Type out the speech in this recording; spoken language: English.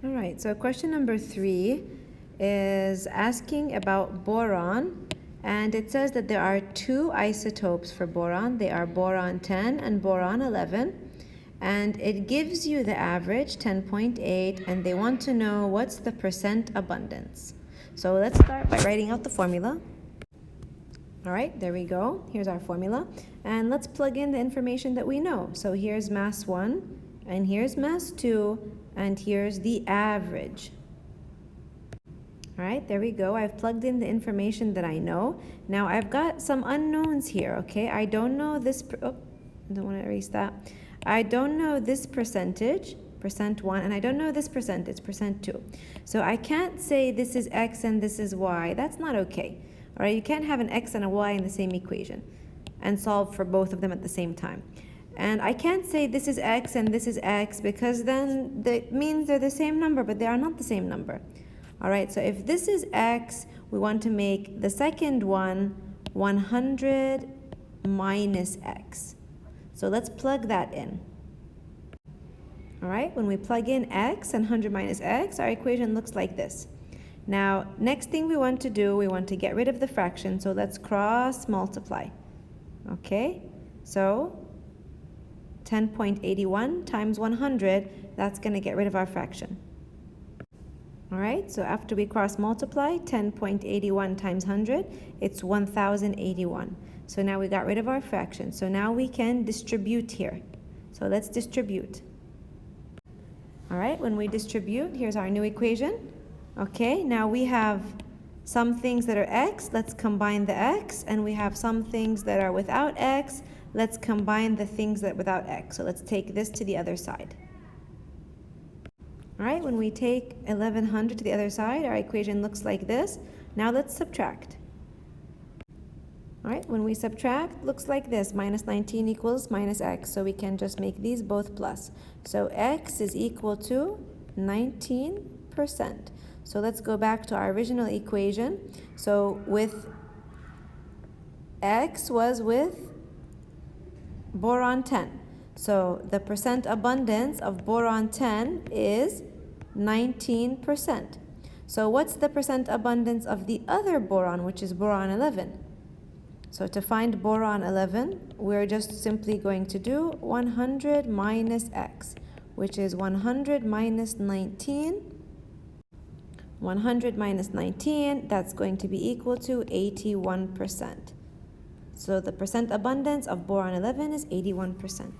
All right, so question number 3 is asking about boron, and it says that there are 2 isotopes for boron. They are boron 10 and boron 11, and it gives you the average 10.8, and they want to know what's the percent abundance. So let's start by writing out the formula. All right, there we go. Here's our formula, and let's plug in the information that we know. So here's mass 1, and here's mass 2, and here's the average. All right, there we go. I've plugged in the information that I know. Now I've got some unknowns here, okay? I don't know this, I don't want to erase that. I don't know this percentage, percent 1, and I don't know this percentage, percent 2. So I can't say this is X and this is Y. That's not okay. All right, you can't have an X and a Y in the same equation and solve for both of them at the same time. And I can't say this is X and this is X, because then that means they're the same number, but they are not the same number. All right, so if this is X, we want to make the second one 100 minus X. So let's plug that in. All right, when we plug in X and 100 minus X, our equation looks like this. Now, next thing we want to do, we want to get rid of the fraction, so let's cross multiply. Okay, so 10.81 times 100, that's going to get rid of our fraction. All right, so after we cross multiply, 10.81 times 100, it's 1081. So now we got rid of our fraction. So now we can distribute here. So let's distribute. All right, when we distribute, here's our new equation. Okay, now we have some things that are X, let's combine the X, and we have some things that are without X, let's combine the things that are without X. So let's take this to the other side. All right, when we take 1100 to the other side, our equation looks like this. Now let's subtract. All right, when we subtract, looks like this. Minus 19 equals minus X. So we can just make these both plus. So X is equal to 19%. So let's go back to our original equation. So with X was with boron 10. So the percent abundance of boron 10 is 19%. So what's the percent abundance of the other boron, which is boron 11? So to find boron 11, we're just simply going to do 100 minus X, which is 100 minus 19. 100 minus 19, that's going to be equal to 81%. So the percent abundance of boron 11 is 81%.